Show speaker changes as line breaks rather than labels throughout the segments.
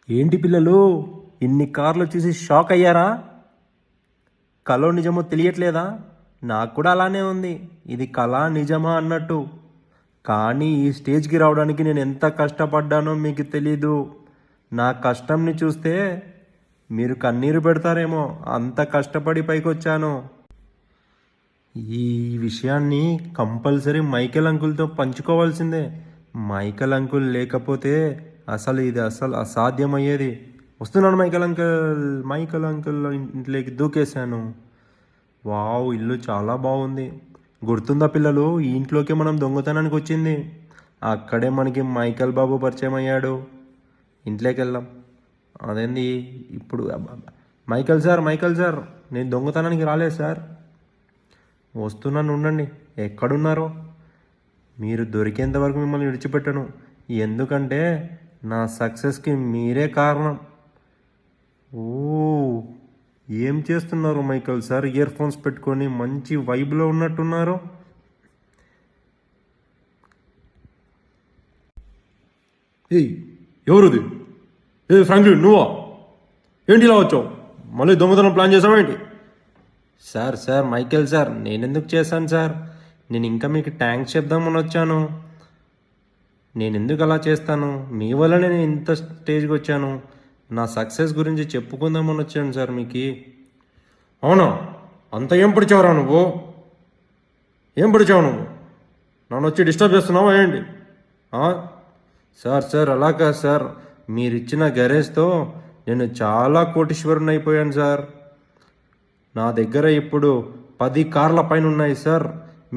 ఏంటి పిల్లలు, ఇన్ని కార్లు చూసి షాక్ అయ్యారా? కలో నిజమో తెలియట్లేదా? నాకు కూడా అలానే ఉంది, ఇది కళ నిజమా అన్నట్టు. కానీ ఈ స్టేజ్కి రావడానికి నేను ఎంత కష్టపడ్డానో మీకు తెలీదు. నా కష్టంని చూస్తే మీరు కన్నీరు పెడతారేమో, అంత కష్టపడి పైకొచ్చాను. ఈ విషయాన్ని కంపల్సరీ మైకేల్ అంకుల్తో పంచుకోవాల్సిందే. మైకేల్ అంకుల్ లేకపోతే ఇది అసలు అసాధ్యమయ్యేది. వస్తున్నాను మైకేల్ అంకుల్. మైకేల్ అంకుల్ ఇంట్లోకి దూకేశాను. వావ్, ఇల్లు చాలా బాగుంది. గుర్తుందా పిల్లలు, ఈ ఇంట్లోకి మనం దొంగతనానికి వచ్చింది. అక్కడే మనకి మైకేల్ బాబు పరిచయం అయ్యాడు. ఇంట్లోకి వెళ్దాం. అదేంది ఇప్పుడు? మైకేల్ సార్, నేను దొంగతనానికి రాలేదు సార్. వస్తున్నాను, ఉండండి. ఎక్కడున్నారో? మీరు దొరికేంత వరకు మిమ్మల్ని విడిచిపెట్టను. ఎందుకంటే నా సక్సెస్కి మీరే కారణం. ఓ, ఏం చేస్తున్నారు మైకేల్ సార్? ఇయర్ ఫోన్స్ పెట్టుకొని మంచి వైబ్లో ఉన్నట్టున్నారు. ఏయ్, ఎవరుది? ఫ్రాంక్లిన్, నువ్వా? ఏంటి ఇలా వచ్చావు? మళ్ళీ దొంగతనం ప్లాన్ చేసావా ఏంటి? సార్ మైకేల్ సార్, నేనెందుకు చేశాను సార్? నేను ఇంకా మీకు థ్యాంక్స్ చెప్దామని వచ్చాను. నేను ఎందుకు అలా చేస్తాను? మీ వల్ల నేను ఇంత స్టేజ్కి వచ్చాను. నా సక్సెస్ గురించి చెప్పుకుందామని వచ్చాను సార్ మీకు. అవునా? అంత ఏం పిడిచావురా నువ్వు? ఏం పిడిచావు నువ్వు? నన్ను వచ్చి డిస్టర్బ్ చేస్తున్నావా ఏంటి? సార్ అలా కాదు సార్. మీరిచ్చిన గరేజ్తో నేను చాలా కోటీశ్వరుని అయిపోయాను సార్. నా దగ్గర ఇప్పుడు 10 కార్ల పైన ఉన్నాయి సార్.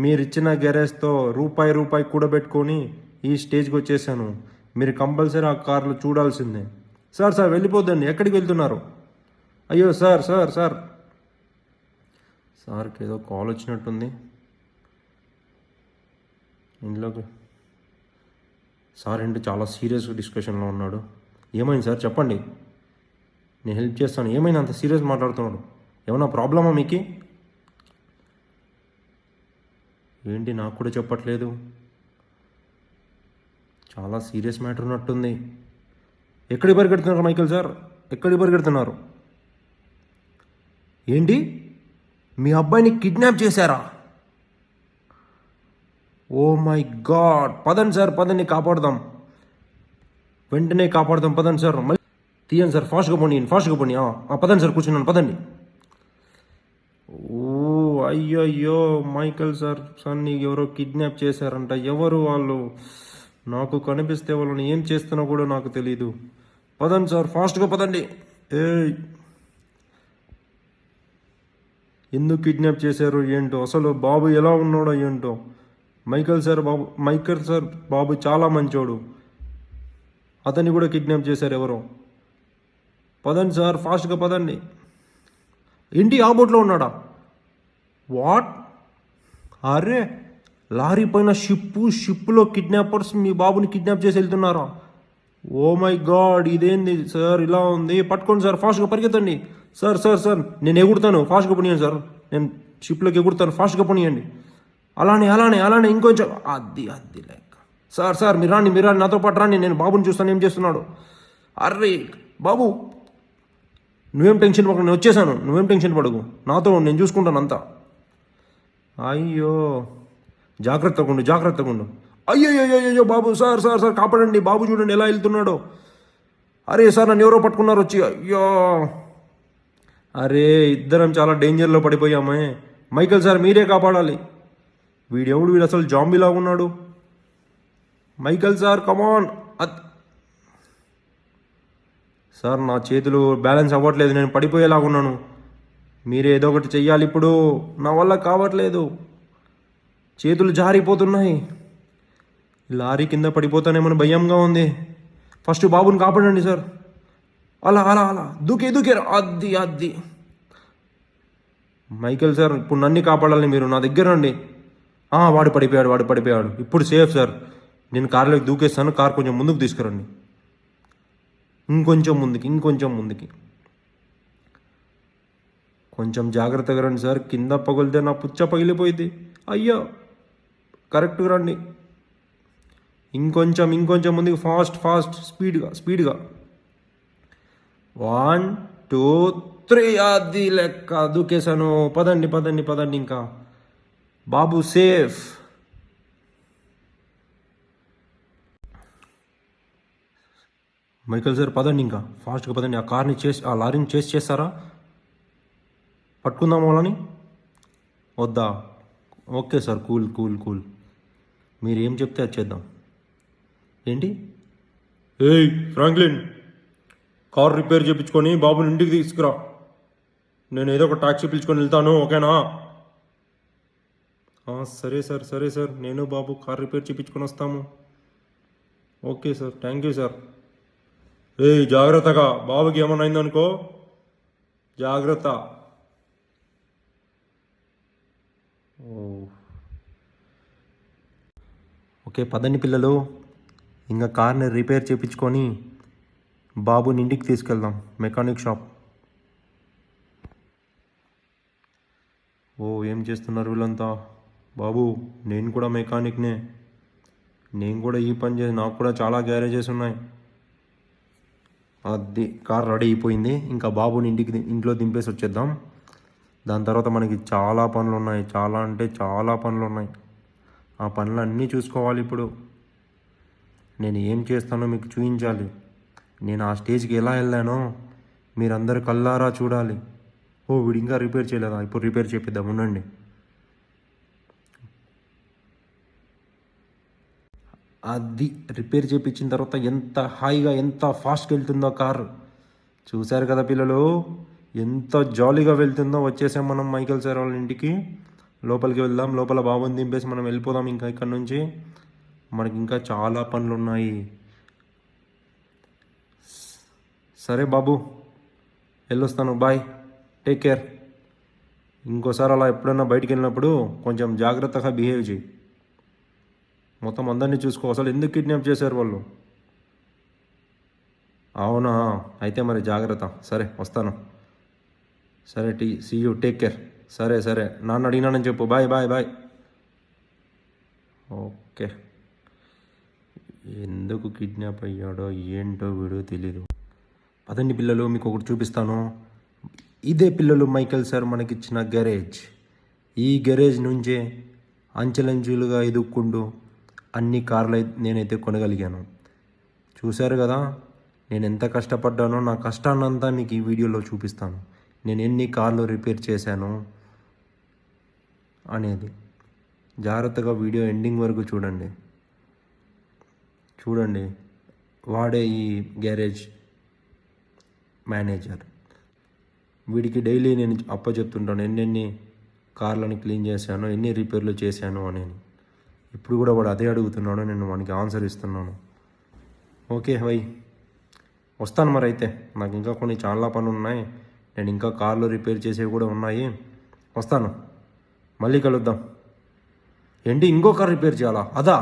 మీరిచ్చిన గరేజ్తో రూపాయి కూడబెట్టుకొని ఈ స్టేజ్కి వచ్చేసాను. మీరు కంపల్సరీ ఆ కార్లు చూడాల్సిందే. సార్ వెళ్ళిపోద్దండి. ఎక్కడికి వెళ్తున్నారు? అయ్యో సార్ సార్కి ఏదో కాల్ వచ్చినట్టుంది. ఇంట్లోకి సార్ ఏంటి చాలా సీరియస్ డిస్కషన్లో ఉన్నాడు. ఏమైంది సార్, చెప్పండి, నేను హెల్ప్ చేస్తాను. ఏమైనా అంత సీరియస్ మాట్లాడుతున్నాడు? ఏమన్నా ప్రాబ్లమా మీకు? ఏంటి నాకు కూడా చెప్పట్లేదు? చాలా సీరియస్ మ్యాటర్ ఉన్నట్టుంది. ఎక్కడికి పరిగెడుతున్నారు మైకేల్ సార్? ఎక్కడికి పరిగెడుతున్నారు? ఏంటి, మీ అబ్బాయిని కిడ్నాప్ చేశారా? Oh my god! పదండి సార్, పదండి, కాపాడదాం. వెంటనే కాపాడదాం, పదండి సార్. మళ్ళీ తీయండి సార్, ఫాస్ట్గా పోనీ. పదండి సార్, కూర్చున్నాను, పదండి. ఓ అయ్యయ్యో, మైకేల్ సార్ని ఎవరో కిడ్నాప్ చేశారంట. ఎవరు వాళ్ళు? నాకు కనిపిస్తే వాళ్ళని ఏం చేస్తున్నా కూడా నాకు తెలీదు. పదండి సార్, ఫాస్ట్గా పదండి. ఎందుకు కిడ్నాప్ చేశారు ఏంటో? అసలు బాబు ఎలా ఉన్నాడో ఏంటో? మైకేల్ సార్ బాబు చాలా మంచోడు. అతన్ని కూడా కిడ్నాప్ చేశారు ఎవరో. పదండి సార్, ఫాస్ట్గా పదండి. ఏంటి, ఆ బోట్లో ఉన్నాడా? వాట్? అరే, లారీ పైన షిప్పులో కిడ్నాపర్స్ మీ బాబుని కిడ్నాప్ చేసి వెళ్తున్నారా? ఓ మై గాడ్, ఇదేంది సార్ ఇలా ఉంది? పట్టుకోండి సార్, ఫాస్ట్గా పరిగెత్తండి. సార్ నేను ఎగురుతాను, ఫాస్ట్గా పోనీయండి సార్. నేను షిప్లోకి ఎగురుతాను, ఫాస్ట్గా పోనీయండి. అలానే ఇంకొంచెం. అది లెక్క. సార్ మీరు రాండి, నాతో పాటు రాండి. నేను బాబుని చూస్తాను ఏం చేస్తున్నాడు. అర్రే బాబు, నువ్వేం టెన్షన్ పడకు, నేను వచ్చేసాను. నువ్వేం టెన్షన్ పడకు, నాతో నేను చూసుకుంటాను అంతా. అయ్యో, జాగ్రత్తగా ఉండు. అయ్యో బాబు, సార్ కాపాడండి. బాబు చూడండి ఎలా వెళ్తున్నాడో. అరే సార్, నన్ను ఎవరో పట్టుకున్నారు వచ్చి. అయ్యో, అరే ఇద్దరం చాలా డేంజర్లో పడిపోయామే. మైకేల్ సార్, మీరే కాపాడాలి. వీడు అసలు జాంబీలా ఉన్నాడు. మైకేల్ సార్, కమాన్. సార్, నా చేతులు బ్యాలెన్స్ అవ్వట్లేదు, నేను పడిపోయేలాగున్నాను. మీరే ఏదో ఒకటి చెయ్యాలి ఇప్పుడు, నా వల్ల కావట్లేదు. చేతులు జారిపోతున్నాయి. లారీ కింద పడిపోతానేమని భయంగా ఉంది. ఫస్ట్ బాబుని కాపాడండి సార్. అలా దూకేరా. అది మైకేల్ సార్, ఇప్పుడు నన్ను కాపాడాలి మీరు. నా దగ్గర రండి. వాడు పడిపోయాడు. ఇప్పుడు సేఫ్ సార్. నేను కారులోకి దూకేస్తాను. కారు కొంచెం ముందుకు తీసుకురండి. ఇంకొంచెం ముందుకి. కొంచెం జాగ్రత్తగా రండి సార్. కింద పగిలితే నా పుచ్చ పగిలిపోయింది. అయ్యో, కరెక్ట్గా రండి. ఇంకొంచెం ముందుకు, ఫాస్ట్ స్పీడ్గా. 1 2 3 అది లెక్క దూకేశాను. పదండి పదండి పదండి, ఇంకా బాబు సేఫ్. మైకల్ సార్ పదండి, ఇంకా ఫాస్ట్గా పదండి. ఆ లారీని చేస్తారా? పట్టుకుందాం వాళ్ళని? వద్దా? Okay sir, cool cool cool. మీరు ఏం చెప్తే అది చేద్దాం. ఏంటి? ఏయ్ ఫ్రాంక్లిన్, కార్ రిపేర్ చేయించుకొని బాబుని ఇంటికి తీసుకురా. నేను ఏదో ఒక ట్యాక్సీ పిలుచుకొని వెళ్తాను, ఓకేనా? సరే సార్, సరే సార్, నేను బాబు కార్ రిపేర్ చేయించుకొని వస్తాము. Okay sir, thank you sir. ఏయ్ జాగ్రత్తగా, బాబుకి ఏమన్నా అయిందనుకో, జాగ్రత్త. ఓకే పదండి పిల్లలు, ఇంకా కార్ని రిపేర్ చేయించుకొని బాబుని ఇంటికి తీసుకెళ్దాం, మెకానిక్ షాప్. ఏం చేస్తున్నారు వీళ్ళంతా? బాబు నేను కూడా మెకానిక్నే, నేను కూడా ఈ పని చేసి, నాకు కూడా చాలా గ్యారేజెస్ ఉన్నాయి. అది కార్ రెడీ అయిపోయింది, ఇంకా బాబుని ఇంట్లో దింపేసి వచ్చేద్దాం. దాని తర్వాత మనకి చాలా పనులు ఉన్నాయి, చాలా అంటే చాలా పనులు ఉన్నాయి. ఆ పనులు అన్నీ చూసుకోవాలి. ఇప్పుడు నేను ఏం చేస్తానో మీకు చూపించాలి. నేను ఆ స్టేజ్కి ఎలా వెళ్ళానో మీరందరూ కళ్ళారా చూడాలి. వీడు ఇంకా రిపేర్ చేయలేదా? ఇప్పుడు రిపేర్ చేపిద్దాం, ఉండండి. అది రిపేర్ చేయించిన తర్వాత ఎంత హాయిగా, ఎంత ఫాస్ట్గా వెళ్తుందో కారు. చూశారు కదా పిల్లలు, ఎంత జాలీగా వెళ్తుందో. వచ్చేసాం మనం మైకేల్ సార్ వాళ్ళ ఇంటికి. లోపలికి వెళ్దాం, లోపల బాబుని దింపేసి మనం వెళ్ళిపోదాం. ఇంకా ఇక్కడ నుంచి మనకి ఇంకా చాలా పనులు ఉన్నాయి. సరే బాబు, వెళ్ళొస్తాను, బాయ్, టేక్ కేర్. ఇంకోసారి అలా ఎప్పుడన్నా బయటికి వెళ్ళినప్పుడు కొంచెం జాగ్రత్తగా బిహేవ్ చేయి. మొత్తం అందరినీ చూసుకో. అసలు ఎందుకు కిడ్నాప్ చేశారు వాళ్ళు? అవునా? అయితే మరి జాగ్రత్త. సరే వస్తాను. సరే సీ యూ, టేక్ కేర్. సరే సరే, నాన్న అడిగినానని చెప్పు. Bye bye bye. ఓకే. ఎందుకు కిడ్నాప్ అయ్యాడో ఏంటో వీడు తెలీదు. పదండి పిల్లలు, మీకు ఒకటి చూపిస్తాను. ఇదే పిల్లలు మైకేల్ సార్ మనకిచ్చిన గ్యారేజ్. ఈ గ్యారేజ్ నుంచే అంచెలంచెలుగా ఎదుక్కుంటూ అన్ని కార్లు నేనైతే కొనగలిగాను. చూశారు కదా, నేను ఎంత కష్టపడ్డానో. నా కష్టాన్నంతా మీకు ఈ వీడియోలో చూపిస్తాను. నేను ఎన్ని కార్లు రిపేర్ చేశాను అనేది. జాగ్రత్తగా వీడియో ఎండింగ్ వరకు చూడండి. చూడండి, వాడే ఈ గ్యారేజ్ మేనేజర్. వీడికి డైలీ నేను చెప్తుంటాను ఎన్నెన్ని కార్లను క్లీన్ చేశాను, ఎన్ని రిపేర్లు చేశాను అని. ఇప్పుడు కూడా వాడు అదే అడుగుతున్నాడు, నేను వానికి ఆన్సర్ ఇస్తున్నాను. ఓకే హై, వస్తాను మరి. అయితే నాకు ఇంకా కొన్ని చాలా పనులు ఉన్నాయి. నేను ఇంకా కార్లు రిపేర్ చేసేవి కూడా ఉన్నాయి. వస్తాను, మళ్ళీ కలుద్దాం. ఏంటి, ఇంకో కార్ రిపేర్ చేయాలా? అదా?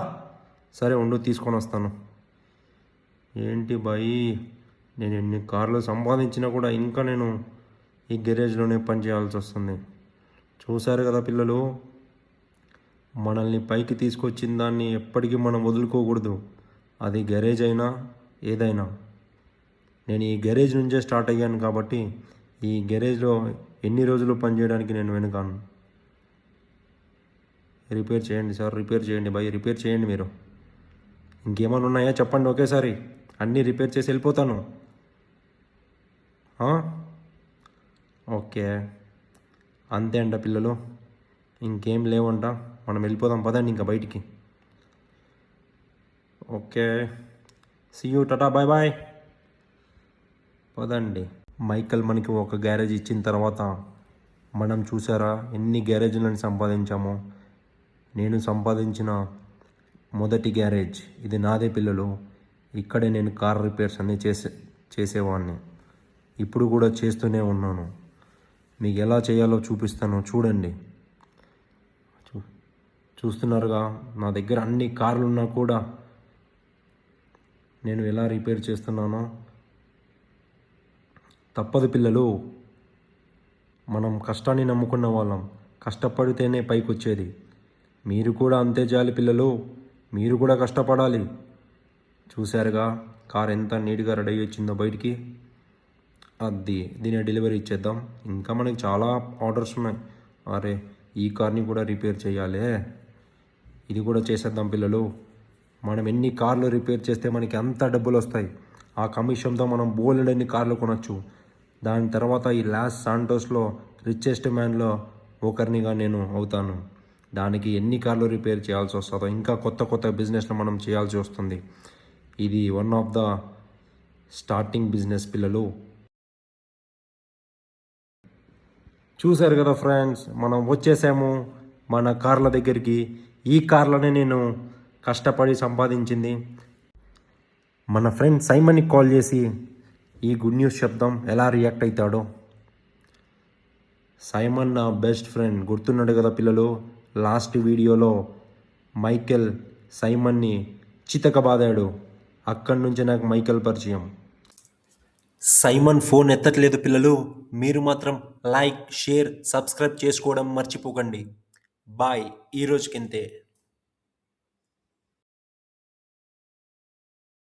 సరే ఉండు, తీసుకొని వస్తాను. ఏంటి బాయ్, నేను ఎన్ని కార్లు సంపాదించినా కూడా ఇంకా నేను ఈ గ్యారేజ్లోనే పని చేయాల్సి వస్తుంది. చూశారు కదా పిల్లలు, మనల్ని పైకి తీసుకొచ్చిన దాన్ని ఎప్పటికీ మనం వదులుకోకూడదు. అది గ్యారేజ్ అయినా ఏదైనా. నేను ఈ గ్యారేజ్ నుంచే స్టార్ట్ అయ్యాను కాబట్టి ఈ గ్యారేజ్లో ఎన్ని రోజులు పనిచేయడానికి నేను వెనుకాను. రిపేర్ చేయండి సార్, రిపేర్ చేయండి బాయ్, రిపేర్ చేయండి మీరు. ఇంకేమైనా ఉన్నాయా చెప్పండి, ఒకేసారి అన్నీ రిపేర్ చేసి వెళ్ళిపోతాను. ఓకే, అంతే అంట పిల్లలు, ఇంకేం లేవంట. మనం వెళ్ళిపోదాం, పదండి ఇంకా బయటికి. Okay, see you, tata, bye bye. పదండి. మైకేల్ మనకి ఒక గ్యారేజ్ ఇచ్చిన తర్వాత మనం చూసారా ఎన్ని గ్యారేజ్లను సంపాదించామో. నేను సంపాదించిన మొదటి గ్యారేజ్ ఇది నాదే పిల్లలు. ఇక్కడే నేను కార్ రిపేర్స్ అన్నీ చేసేవాడిని. ఇప్పుడు కూడా చేస్తూనే ఉన్నాను. మీకు ఎలా చేయాలో చూపిస్తాను, చూడండి. చూస్తున్నారుగా, నా దగ్గర అన్ని కార్లు ఉన్నా కూడా నేను ఎలా రిపేర్ చేస్తున్నానో. తప్పదు పిల్లలు, మనం కష్టాన్ని నమ్ముకున్న వాళ్ళం, కష్టపడితేనే పైకి వచ్చేది. మీరు కూడా అంతే చేయాలి పిల్లలు, మీరు కూడా కష్టపడాలి. చూశారుగా కార్ ఎంత నీట్గా రెడీ వచ్చిందో బయటికి. అది దీని డెలివరీ ఇచ్చేద్దాం. ఇంకా మనకి చాలా ఆర్డర్స్ ఉన్నాయి. అరే ఈ కార్ని కూడా రిపేర్ చేయాలి, ఇది కూడా చేసేద్దాం పిల్లలు. మనం ఎన్ని కార్లు రిపేర్ చేస్తే మనకి అంత డబ్బులు వస్తాయి. ఆ కమిషన్తో మనం బోలెడన్ని కార్లు కొనచ్చు. దాని తర్వాత ఈ లాస్ శాంటోస్లో రిచెస్ట్ మ్యాన్లో ఒకరినిగా నేను అవుతాను. దానికి ఎన్ని కార్లు రిపేర్ చేయాల్సి వస్తుందో, ఇంకా కొత్త కొత్త బిజినెస్లు మనం చేయాల్సి వస్తుంది. ఇది one of the starting business పిల్లలు. చూశారు కదా ఫ్రెండ్స్, మనం వచ్చేసాము మన కార్ల దగ్గరికి. ఈ కార్లనే నేను కష్టపడి సంపాదించింది. మన ఫ్రెండ్ సైమన్కి కాల్ చేసి ఈ గుడ్ న్యూస్ చెప్దాం, ఎలా రియాక్ట్ అవుతాడో. సైమన్ నా బెస్ట్ ఫ్రెండ్, గుర్తున్నాడు కదా పిల్లలు. లాస్ట్ వీడియోలో మైకెల్ సైమన్ని చితకబాదాడు. అక్కడి నుంచి నాకు మైకెల్ పరిచయం. సైమన్ ఫోన్ ఎత్తట్లేదు పిల్లలు. మీరు మాత్రం లైక్, షేర్, సబ్స్క్రైబ్ చేసుకోవడం మర్చిపోకండి. బాయ్, ఈ రోజుకింతే.